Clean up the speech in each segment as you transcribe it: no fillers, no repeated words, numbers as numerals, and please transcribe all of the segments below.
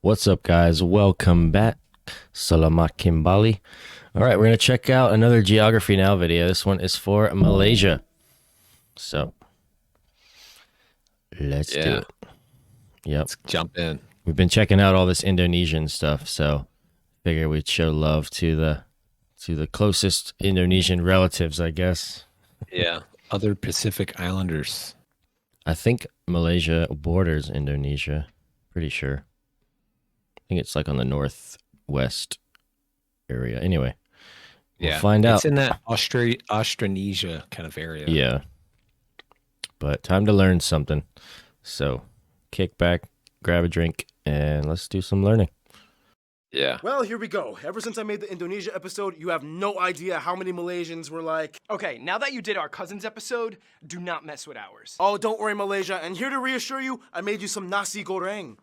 What's up, guys? Welcome back. Salamat Kimbali. All right, we're going to check out another Geography Now video. This one is for Malaysia. So, let's do it. Yep. Let's jump in. We've been checking out all this Indonesian stuff, so figure we'd show love to the closest Indonesian relatives, I guess. Yeah. Other Pacific Islanders. I think Malaysia borders Indonesia. Pretty sure. I think it's like on the northwest area. Anyway, we'll find out. It's in that Australasia kind of area. Yeah. But time to learn something. So kick back, grab a drink, and let's do some learning. Yeah. Well, here we go. Ever since I made the Indonesia episode, you have no idea how many Malaysians were like, Okay, now that you did our cousins episode, do not mess with ours. oh, don't worry, Malaysia. And here to reassure you, I made you some nasi goreng.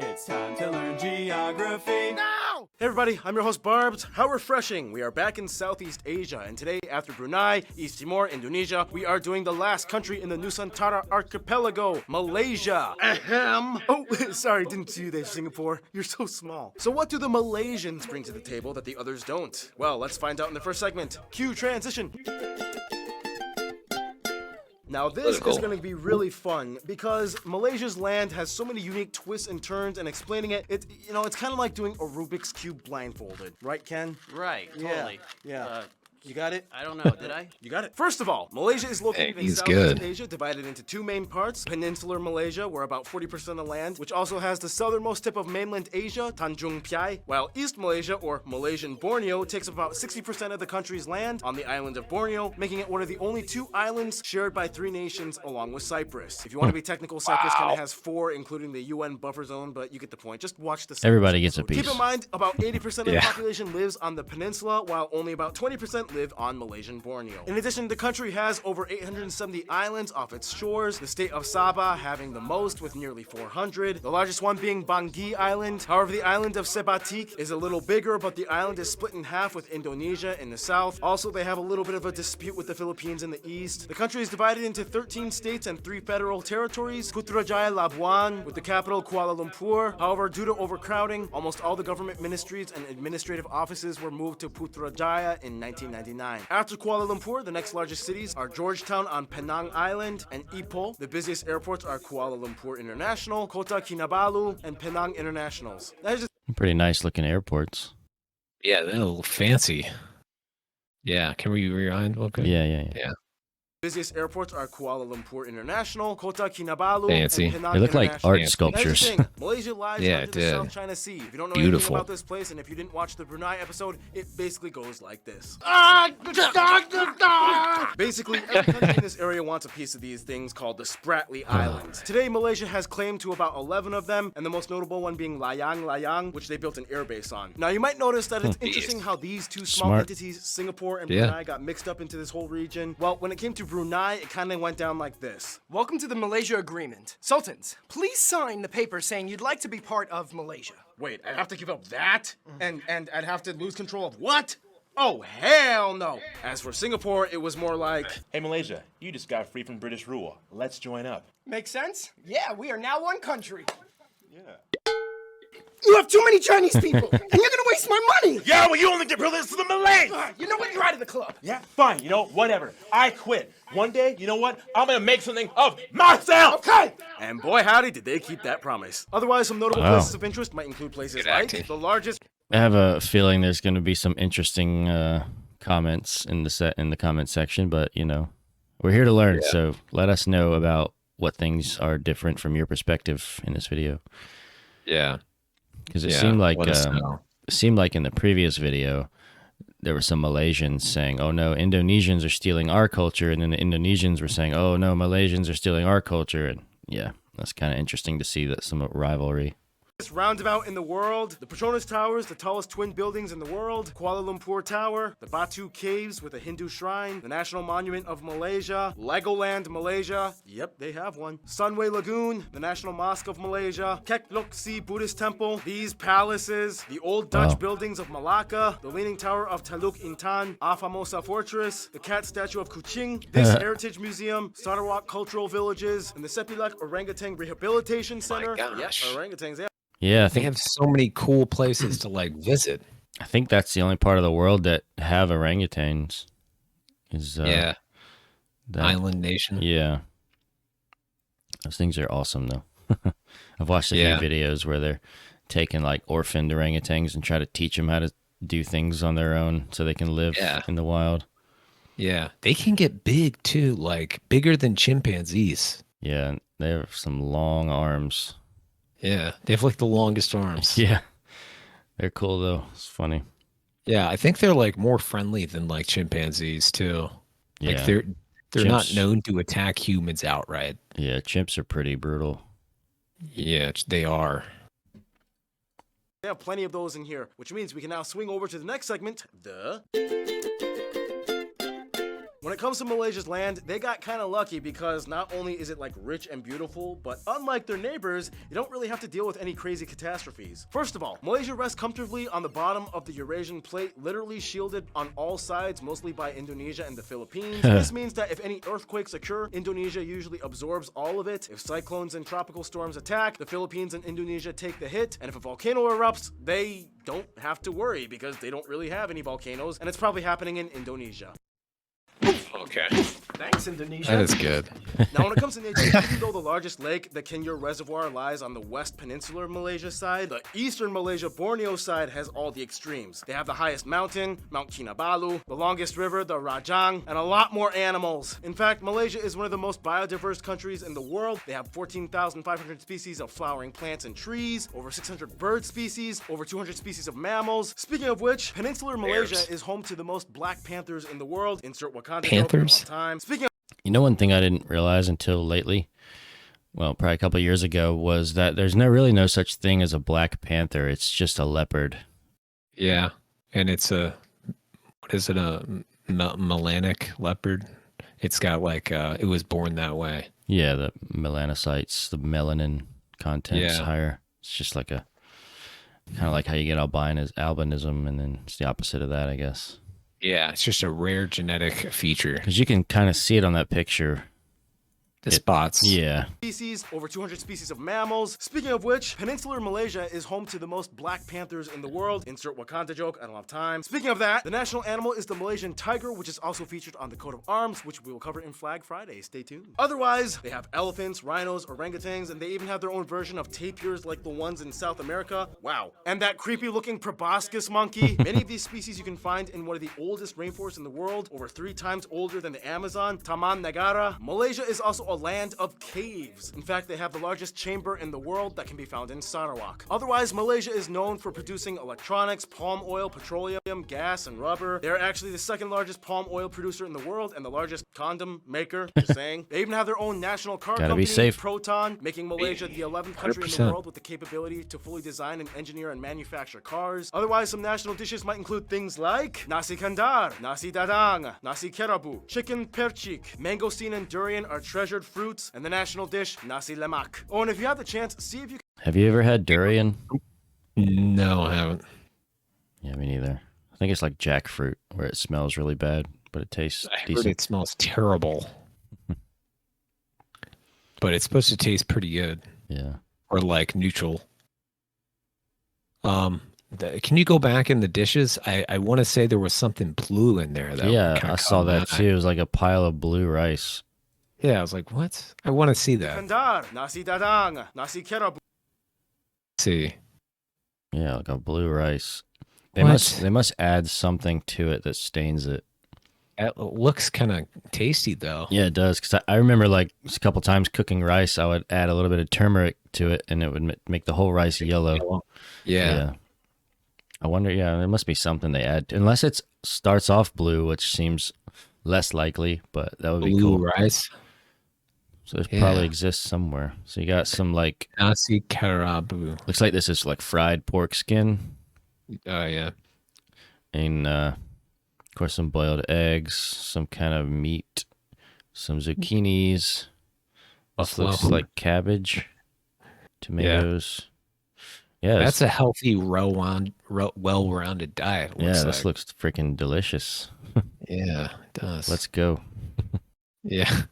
It's time to learn geography. Now! Hey everybody, I'm your host Barbs. How refreshing. We are back in Southeast Asia, and today, after Brunei, East Timor, Indonesia, we are doing the last country in the Nusantara archipelago, Malaysia. Ahem. Oh, sorry, didn't see you there, Singapore. You're so small. So what do the Malaysians bring to the table that the others don't? Well, let's find out in the first segment. Cue transition. Now this is going to be really fun because Malaysia's land has so many unique twists and turns, and explaining it, it's kind of like doing a Rubik's Cube blindfolded. Right, Ken? Right, totally. Yeah. You got it? I don't know, did I? You got it. First of all, Malaysia is located in he's Southeast good. Asia, divided into two main parts. Peninsular Malaysia, where about 40% of land, which also has the southernmost tip of mainland Asia, Tanjung Piai, while East Malaysia, or Malaysian Borneo, takes up about 60% of the country's land on the island of Borneo, making it one of the only two islands shared by three nations along with Cyprus. If you want to be technical, Cyprus kind of has four, including the UN buffer zone, but you get the point. Just watch the Everybody gets a episode. piece. Keep in mind, about 80% of the population lives on the peninsula, while only about 20% live on Malaysian Borneo. In addition, the country has over 870 islands off its shores, the state of Sabah having the most with nearly 400, the largest one being Bangi Island. However, the island of Sebatik is a little bigger, but the island is split in half with Indonesia in the south. Also, they have a little bit of a dispute with the Philippines in the east. The country is divided into 13 states and 3 federal territories, Putrajaya Labuan, with the capital Kuala Lumpur. However, due to overcrowding, almost all the government ministries and administrative offices were moved to Putrajaya in 1999. After Kuala Lumpur, the next largest cities are Georgetown on Penang Island and Ipoh. The busiest airports are Kuala Lumpur International, Kota Kinabalu, and Penang Internationals. That is just Pretty nice looking airports. Yeah, they're a little fancy. Yeah, can we rewind? Okay. Yeah. busiest airports are Kuala Lumpur International, Kota Kinabalu, Fancy. and Penang They look like International. art Fancy. sculptures. Here's the thing, Malaysia lies Yeah, under it the did. South China Sea. If you don't know Beautiful. anything about this place, and if you didn't watch the Brunei episode, it basically goes like this. Basically, every country in this area wants a piece of these things called the Spratly Islands. Today, Malaysia has claim to about 11 of them, and the most notable one being Layang, which they built an airbase on. Now, you might notice that it's interesting how these two small Smart. entities, Singapore and Yeah. Brunei, got mixed up into this whole region. Well, when it came to Brunei, it kind of went down like this. Welcome to the Malaysia Agreement. Sultans, please sign the paper saying you'd like to be part of Malaysia. Wait, I'd have to give up that? And I'd have to lose control of what? Oh, hell no! As for Singapore, it was more like, Hey Malaysia, you just got free from British rule. Let's join up. Make sense? Yeah, we are now one country. Yeah. You have too many Chinese people, and you're gonna waste my money! Yeah, well you only get privileges to the Malays! You know what? You're out of the club. Yeah, fine, you know, whatever. I quit. One day, you know what? I'm gonna make something of myself! Okay! and boy howdy, did they keep that promise. Otherwise, some notable Wow. places of interest might include places Good like acting. the largest I have a feeling there's going to be some interesting comments in the comment section, but you know, we're here to learn. So let us know about what things are different from your perspective in this video, Yeah. because it Yeah, seemed like let us know. in the previous video there were some Malaysians saying, "Oh no, Indonesians are stealing our culture," and then the Indonesians were saying, "Oh no, Malaysians are stealing our culture," and yeah, that's kind of interesting to see that some rivalry. roundabout in the world, the Petronas Towers, the tallest twin buildings in the world, Kuala Lumpur Tower, the Batu Caves with a Hindu shrine, the National Monument of Malaysia, Legoland Malaysia, yep, they have one, Sunway Lagoon, the National Mosque of Malaysia, Kek Lok Si Buddhist Temple, these palaces, the old Dutch buildings of Malacca, the Leaning Tower of Teluk Intan, Afamosa Fortress, the cat statue of Kuching, this Heritage Museum, Sarawak Cultural Villages, and the Sepilak Orangutan Rehabilitation Center. gosh. Yep, orangutans, yeah. Yeah, I They think have so many cool places to like visit. that's the only part of the world that have orangutans. Is Yeah. that- Island nation. Yeah, those things are awesome though. I've watched a Yeah. few videos where they're taking like orphaned orangutans and try to teach them how to do things on their own so they can live Yeah. in the wild. Yeah. They can get big too, like bigger than chimpanzees. Yeah, and they have some long arms. Yeah. They have like the longest arms. Yeah, they're cool though. It's funny. Yeah. I think they're like more friendly than like chimpanzees too. Yeah, Like they're not Chimps- known to attack humans outright. yeah, chimps are pretty brutal. Yeah, they are. They have plenty of those in here, which means we can now swing over to the next segment, the... When it comes to Malaysia's land, they got kind of lucky because not only is it like rich and beautiful, but unlike their neighbors, they don't really have to deal with any crazy catastrophes. First of all, Malaysia rests comfortably on the bottom of the Eurasian plate, literally shielded on all sides, mostly by Indonesia and the Philippines. This means that if any earthquakes occur, Indonesia usually absorbs all of it. If cyclones and tropical storms attack, the Philippines and Indonesia take the hit. And if a volcano erupts, they don't have to worry because they don't really have any volcanoes, and it's probably happening in Indonesia. Okay. Thanks, Indonesia. That is good. Now, when it comes to nature, even though the largest lake, the Kinyor Reservoir, lies on the west peninsular Malaysia side, the eastern Malaysia Borneo side has all the extremes. They have the highest mountain, Mount Kinabalu, the longest river, the Rajang, and a lot more animals. In fact, Malaysia is one of the most biodiverse countries in the world. They have 14,500 species of flowering plants and trees, over 600 bird species, over 200 species of mammals. Speaking of which, peninsular Malaysia is home to the most black panthers in the world. Insert Wakanda joke in a long Panthers? time. Speaking of You know, one thing I didn't realize until lately, well, probably a couple of years ago, was that there's really no such thing as a black panther. It's just a leopard. Yeah. And it's what is it, a melanic leopard? It's got like, it was born that way. Yeah, the melanocytes, the melanin content's Yeah. higher. It's just like a kind of like how you get albinism, and then it's the opposite of that, I guess. Yeah. It's just a rare genetic feature. Because you can kind of see it on that picture. The spots. Yeah. species, over 200 species of mammals. Speaking of which, peninsular Malaysia is home to the most black panthers in the world. Insert Wakanda joke, I don't have time. Speaking of that, the national animal is the Malaysian tiger, which is also featured on the coat of arms, which we will cover in Flag Friday. Stay tuned. Otherwise, they have elephants, rhinos, orangutans, and they even have their own version of tapirs like the ones in South America. Wow. And that creepy looking proboscis monkey. Many of these species you can find in one of the oldest rainforests in the world, over 3 times older than the Amazon, Taman Negara. Malaysia is also a land of caves. In fact, they have the largest chamber in the world that can be found in Sarawak. Otherwise, Malaysia is known for producing electronics, palm oil, petroleum, gas, and rubber. They're actually the second largest palm oil producer in the world and the largest condom maker, just saying. They even have their own national car Gotta be company, safe. Proton, making Malaysia the 11th country in the 100%. world with the capability to fully design and engineer and manufacture cars. Otherwise, some national dishes might include things like nasi kandar, nasi dadang, nasi kerabu, chicken percik, mangosteen and durian are treasured fruits, and the national dish, nasi lemak. Oh, and if you have the chance, see if you Have you ever had durian? No, I haven't. Yeah, me neither. I think it's like jackfruit, where it smells really bad, but it tastes I heard decent. it smells terrible. But it's supposed to taste pretty good. Yeah. Or like neutral. Can you go back in the dishes? I want to say there was something blue in there. That Yeah, kinda I saw caught my that eye. too. It was like a pile of blue rice. Yeah, I was like, what? I want to see that. kandar, nasi dadang, nasi kerabu. See. Yeah, like a blue rice. They What? must add something to it that stains it. It looks kind of tasty though. Yeah, it does. Because I remember like a couple times cooking rice, I would add a little bit of turmeric to it, and it would make the whole rice yellow. Yeah. I wonder. Yeah, there must be something they add, unless it starts off blue, which seems less likely, but that would be Blue cool. rice. So this Yeah. probably exists somewhere. So you got some like, Nasi karabu. looks like this is like fried pork skin. Oh yeah. And of course some boiled eggs, some kind of meat, some zucchinis. This Buffalo. looks like cabbage, tomatoes. Yeah, That's a healthy, well-rounded diet. it yeah, looks this like. looks freaking delicious. Yeah, it does. Let's go. Yeah.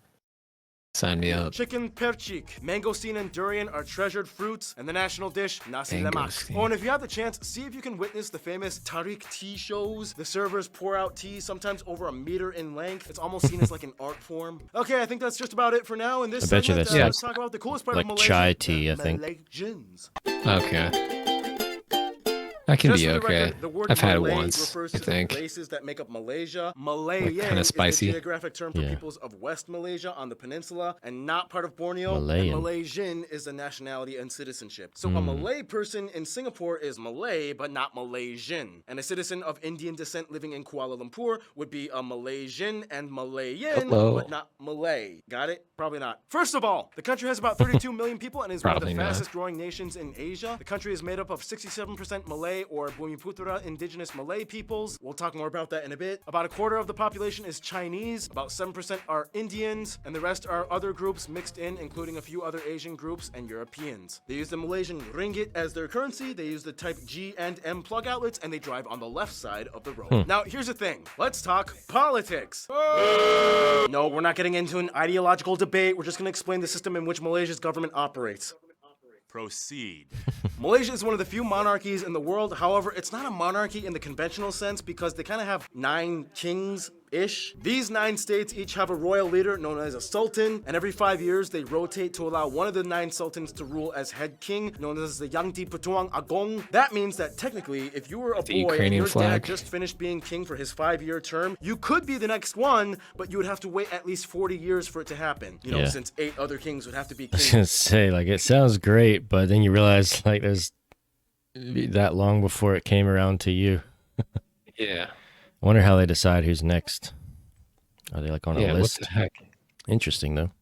Sign me up. Chicken perchik, mangosteen and durian are treasured fruits, and the national dish, nasi lemak. Mangosteen. Oh, and if you have the chance, see if you can witness the famous Tariq tea shows. The servers pour out tea, sometimes over a meter in length. It's almost seen as like an art form. Okay, I think that's just about it for now. In this I bet you segment, that's let's talk about the coolest part like of Malaysia. chai tea, the I think. Malaysians. Okay. That can Just be for the okay. record, the word I've had it Malay once, refers I to think. the races that make up Malaysia. Malayan kinda is spicy. the geographic term for Yeah. peoples of West Malaysia on the peninsula and not part of Borneo. Malayan. And Malaysian is the nationality and citizenship. So a Malay person in Singapore is Malay, but not Malaysian. And a citizen of Indian descent living in Kuala Lumpur would be a Malaysian and Malayan, Hello. but not Malay. Got it? Probably not. First of all, the country has about 32 million people and is one of the Probably not. fastest growing nations in Asia. The country is made up of 67% Malay or Bumiputra indigenous Malay peoples. We'll talk more about that in a bit. About a quarter of the population is Chinese, about 7% are Indians, and the rest are other groups mixed in, including a few other Asian groups and Europeans. They use the Malaysian ringgit as their currency, they use the type G and M plug outlets, and they drive on the left side of the road. Now, here's the thing. Let's talk politics. No, we're not getting into an ideological debate. We're just going to explain the system in which Malaysia's government operates. Proceed. Malaysia is one of the few monarchies in the world. However, it's not a monarchy in the conventional sense because they kind of have 9 kings-ish. These 9 states each have a royal leader known as a sultan, and every 5 years they rotate to allow one of the 9 sultans to rule as head king, known as the Yang Di Pertuan Agong. That means that technically, if you were a boy and Ukrainian your flag. dad just finished being king for his 5-year term, you could be the next one, but you would have to wait at least 40 years for it to happen. You know, Yeah. since 8 other kings would have to be I was kings. gonna say, like, it sounds great, but then you realize like there's that long before it came around to you. Yeah. I wonder how they decide who's next. Are they like on a Yeah, what list? the heck? Interesting though.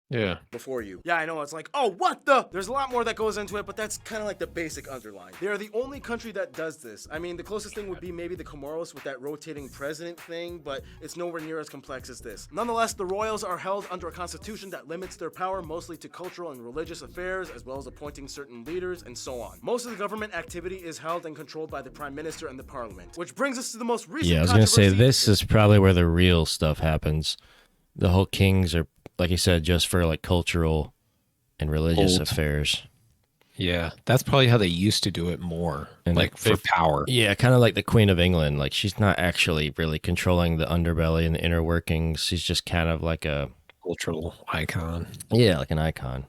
Yeah. Before you. Yeah, I know, it's like, oh, what the? There's a lot more that goes into it, but that's kind of like the basic underline. They are the only country that does this. I mean, the closest thing would be maybe the Comoros with that rotating president thing, but it's nowhere near as complex as this. Nonetheless, the royals are held under a constitution that limits their power mostly to cultural and religious affairs, as well as appointing certain leaders and so on. Most of the government activity is held and controlled by the prime minister and the parliament, which brings us to the most recent Yeah, I was gonna say controversy. this is probably where the real stuff happens. The whole kings are, like you said, just for like cultural and religious Old. affairs. Yeah. That's probably how they used to do it more. And like for power. Yeah, kind of like the Queen of England. Like she's not actually really controlling the underbelly and the inner workings. She's just kind of like a Cultural icon. like an icon.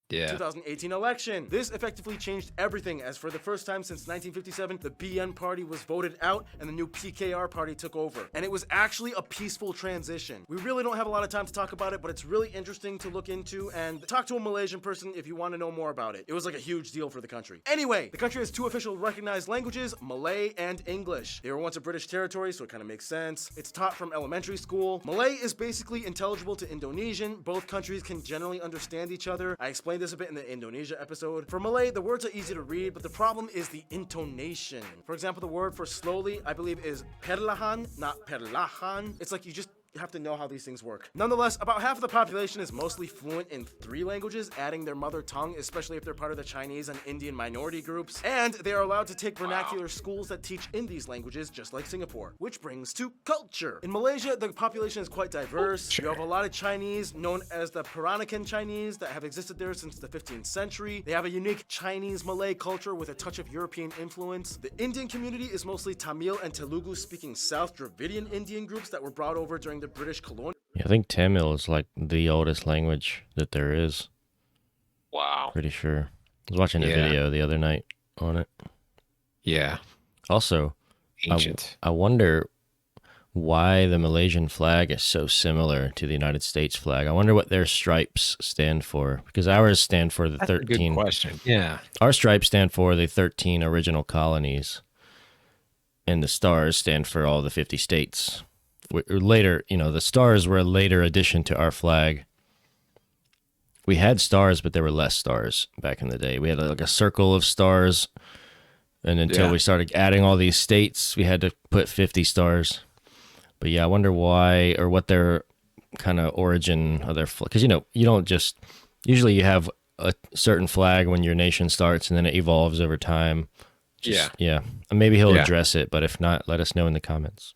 Yeah. 2018 election. This effectively changed everything, as for the first time since 1957, the BN party was voted out and the new PKR party took over. And it was actually a peaceful transition. We really don't have a lot of time to talk about it, but it's really interesting to look into and talk to a Malaysian person if you want to know more about it. It was like a huge deal for the country. Anyway, the country has 2 official recognized languages, Malay and English. They were once a British territory, so it kind of makes sense. It's taught from elementary school. Malay is basically intelligible to Indonesian. Both countries can generally understand each other. I explained this a bit in the Indonesia episode. For Malay, the words are easy to read, but the problem is the intonation. For example, the word for slowly, I believe, is perlahan, not perlahan. It's like you just have to know how these things work. Nonetheless, about half of the population is mostly fluent in 3 languages, adding their mother tongue, especially if they're part of the Chinese and Indian minority groups. And they are allowed to take vernacular schools that teach in these languages, just like Singapore. Which brings to culture. In Malaysia, the population is quite diverse. You have a lot of Chinese, known as the Peranakan Chinese, that have existed there since the 15th century. They have a unique Chinese-Malay culture with a touch of European influence. The Indian community is mostly Tamil and Telugu-speaking South Dravidian Indian groups that were brought over during the British colonial. Yeah, I think Tamil is like the oldest language that there is. Wow. Pretty sure. I was watching a Yeah. video the other night on it. Yeah. Also, Ancient. I wonder why the Malaysian flag is so similar to the United States flag. I wonder what their stripes stand for, because ours stand for the That's a good 13. question. Yeah. Our stripes stand for the 13 original colonies, and the stars stand for all the 50 states. later, the stars were a later addition to our flag. We had stars, but there were less stars back in the day. We had like a circle of stars, and until we started adding all these states, we had to put 50 stars. But yeah, I wonder why or what their kind of origin of their flag. Because, you don't just, usually you have a certain flag when your nation starts, and then it evolves over time. Yeah. And maybe he'll address it, but if not, let us know in the comments.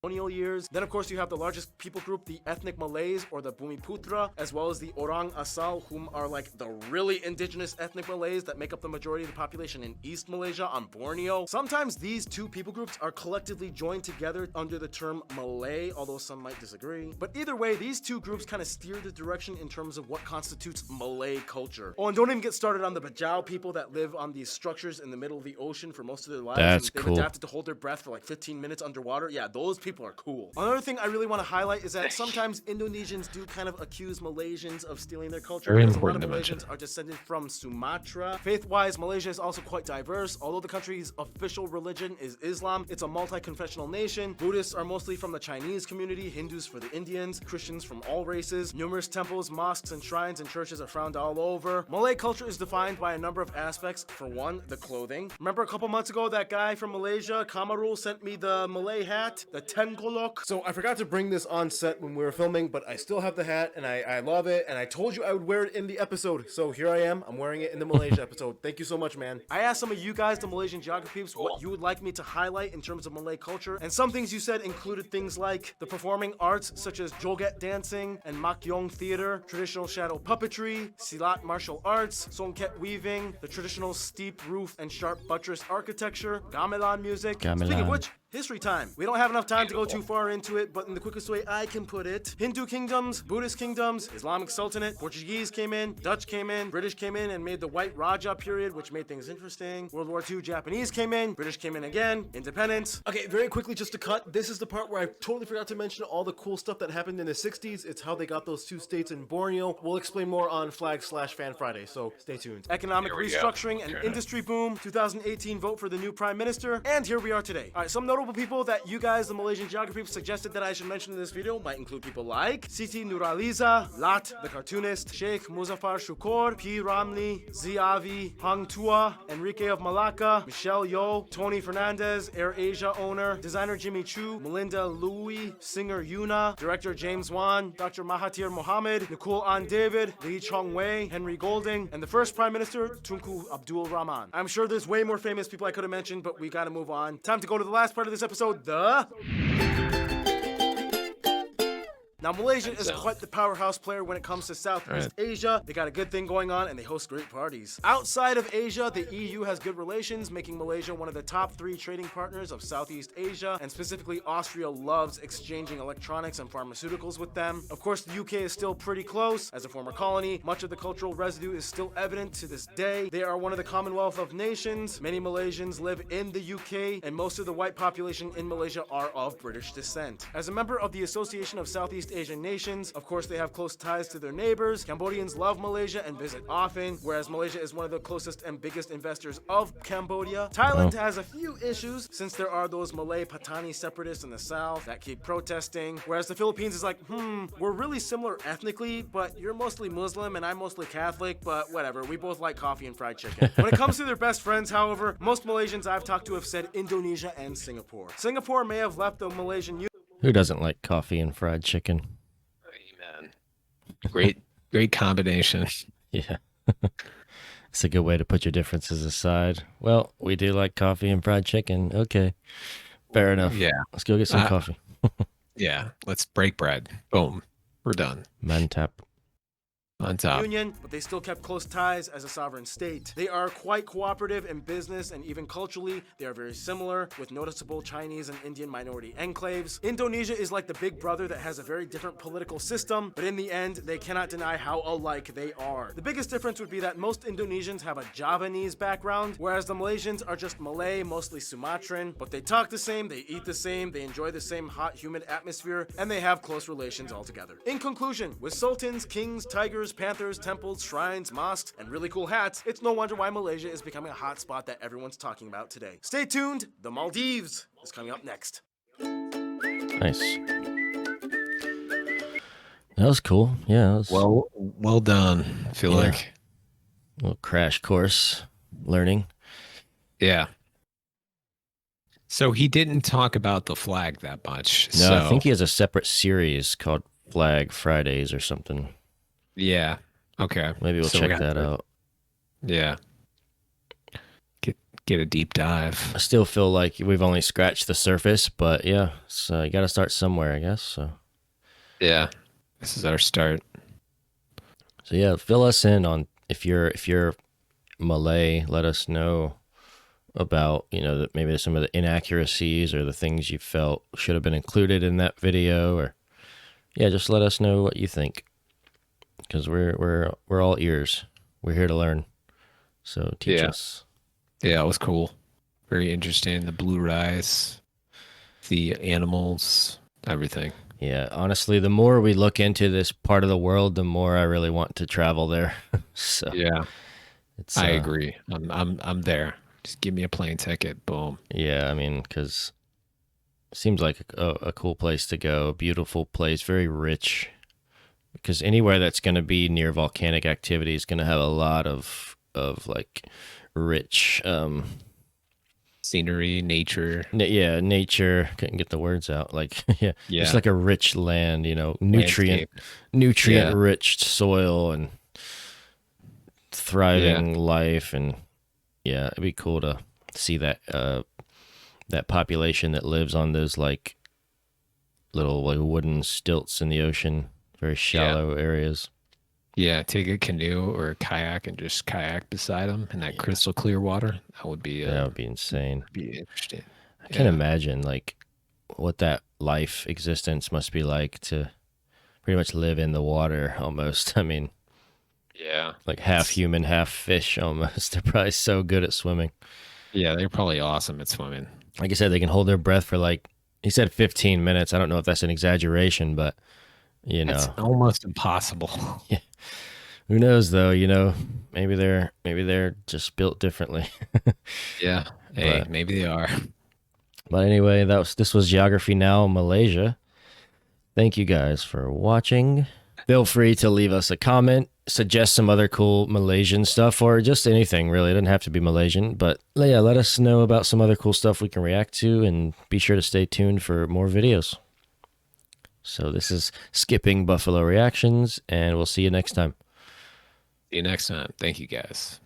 Colonial years. Then, of course, you have the largest people group, the ethnic Malays, or the Bumiputra, as well as the Orang Asal, whom are like the really indigenous ethnic Malays that make up the majority of the population in East Malaysia on Borneo. Sometimes these two people groups are collectively joined together under the term Malay, although some might disagree. But either way, these two groups kind of steer the direction in terms of what constitutes Malay culture. Oh, and don't even get started on the Bajau people that live on these structures in the middle of the ocean for most of their lives. That's They've cool. adapted to hold their breath for like 15 minutes underwater. Yeah, those people are cool. Another thing I really want to highlight is that sometimes Indonesians do kind of accuse Malaysians of stealing their culture. Very Because a lot of important to Malaysians are descended from Sumatra. Faith-wise, Malaysia is also quite diverse. Although the country's official religion is Islam, it's a multi-confessional nation. Buddhists are mostly from the Chinese community, Hindus for the Indians, Christians from all races. Numerous temples, mosques, and shrines and churches are found all over. Malay culture is defined by a number of aspects. For one, the clothing. Remember a couple months ago that guy from Malaysia, Kamarul, sent me the Malay hat, the Tengkolok? So I forgot to bring this on set when we were filming, but I still have the hat and I love it, and I told you I would wear it in the episode. So here I am. I'm wearing it in the Malaysia episode. Thank you so much, man. I asked some of you guys, the Malaysian geographies, what you would like me to highlight in terms of Malay culture, and some things you said included things like the performing arts such as joget dancing and makyong theater, traditional shadow puppetry, silat martial arts, songket weaving, the traditional steep roof and sharp buttress architecture, gamelan music. Speaking of Gamelan. which, history time. We don't have enough time to go too far into it, but in the quickest way I can put it, Hindu kingdoms, Buddhist kingdoms, Islamic Sultanate, Portuguese came in, Dutch came in, British came in and made the White Raja period, which made things interesting. World War II, Japanese came in, British came in again, independence. Okay, very quickly just to cut, this is the part where I totally forgot to mention all the cool stuff that happened in the 60s. It's how they got those two states in Borneo. We'll explain more on Flag/Fan Friday, so stay tuned. Economic restructuring and industry boom, 2018 vote for the new prime minister, and here we are today. All right, some notable people that you guys, the Malaysian geography, suggested that I should mention in this video might include people like Siti Nurhaliza, Lat the cartoonist, Sheikh Muzaffar Shukor, P. Ramli, Ziavi, Hang Tua, Enrique of Malacca, Michelle Yeoh, Tony Fernandez, Air Asia owner, designer Jimmy Choo, Melinda Louie, singer Yuna, director James Wan, Dr. Mahathir Mohamad, Nicole An David, Lee Chong Wei, Henry Golding, and the first prime minister, Tunku Abdul Rahman. I'm sure there's way more famous people I could have mentioned, but we gotta move on. Time to go to the last part of this episode. Now, Malaysia is quite the powerhouse player when it comes to Southeast Asia. They got a good thing going on and they host great parties. Outside of Asia, the EU has good relations, making Malaysia one of the top 3 trading partners of Southeast Asia, and specifically Austria loves exchanging electronics and pharmaceuticals with them. Of course, the UK is still pretty close. As a former colony, much of the cultural residue is still evident to this day. They are one of the Commonwealth of Nations. Many Malaysians live in the UK, and most of the white population in Malaysia are of British descent. As a member of the Association of Southeast Asian Nations, of course, they have close ties to their neighbors. Cambodians love Malaysia and visit often, whereas Malaysia is one of the closest and biggest investors of Cambodia. Thailand has a few issues since there are those Malay Patani separatists in the south that keep protesting, whereas the Philippines is like, we're really similar ethnically, but you're mostly Muslim and I'm mostly Catholic, but whatever, we both like coffee and fried chicken. When it comes to their best friends, however, most Malaysians I've talked to have said Indonesia and Singapore. Singapore may have left the Malaysian Who doesn't like coffee and fried chicken? Amen. Great combination. Yeah. It's a good way to put your differences aside. Well, we do like coffee and fried chicken. Okay. Fair enough. Yeah. Let's go get some coffee. Yeah. Let's break bread. Boom. We're done. Mantap. On top. Union, but they still kept close ties as a sovereign state. They are quite cooperative in business and even culturally, they are very similar, with noticeable Chinese and Indian minority enclaves. Indonesia is like the big brother that has a very different political system, but in the end, they cannot deny how alike they are. The biggest difference would be that most Indonesians have a Javanese background, whereas the Malaysians are just Malay, mostly Sumatran, but they talk the same, they eat the same, they enjoy the same hot, humid atmosphere, and they have close relations altogether. In conclusion, with sultans, kings, tigers, panthers, temples, shrines, mosques, and really cool hats, it's no wonder why Malaysia is becoming a hot spot that everyone's talking about today. Stay tuned, the Maldives is coming up next. Nice. That was cool. Yeah. That was Well done. I feel like. a little crash course learning. Yeah. So he didn't talk about the flag that much. No, so I think he has a separate series called Flag Fridays or something. yeah. Okay. Maybe we'll So we check have that to- out. Yeah. Get a deep dive. I still feel like we've only scratched the surface, but yeah, so you got to start somewhere, I guess. So Yeah. This is our start. yeah, fill us in on if you're Malay. Let us know about that maybe some of the inaccuracies or the things you felt should have been included in that video, or yeah, just let us know what you think, because we're all ears. We're here to learn. So teach Yeah. us. Yeah, it was cool. Very interesting. The blue rice, the animals, everything. Yeah, honestly, the more we look into this part of the world, the more I really want to travel there. So Yeah. it's I agree. I'm there. Just give me a plane ticket. Boom. yeah, I mean, because it seems like a cool place to go, a beautiful place, very rich. Because anywhere that's going to be near volcanic activity is going to have a lot of like rich, Scenery, nature. nature. Couldn't get the words out. Like yeah, Yeah. just like a rich land, Landscape. nutrient Yeah. rich soil and thriving life, and yeah, it'd be cool to see that that population that lives on those like little like wooden stilts in the ocean, very shallow areas. Yeah, take a canoe or a kayak and just kayak beside them in that crystal clear water. That would be That would be insane. interesting. I can't imagine like what that life existence must be like to pretty much live in the water almost. I mean, Yeah. like half human, half fish almost. They're probably so good at swimming. Yeah, they're probably awesome at swimming. Like I said, they can hold their breath for like, he said 15 minutes. I don't know if that's an exaggeration, but It's almost impossible. who knows though, maybe they're just built differently. Yeah. Hey, But- maybe they are. But anyway, this was Geography Now Malaysia. Thank you guys for watching. Feel free to leave us a comment, suggest some other cool Malaysian stuff, or just anything really. It doesn't have to be Malaysian, but yeah, let us know about some other cool stuff we can react to, and be sure to stay tuned for more videos. So this is Skipping Buffalo Reactions, and we'll see you next time. See you next time. Thank you, guys.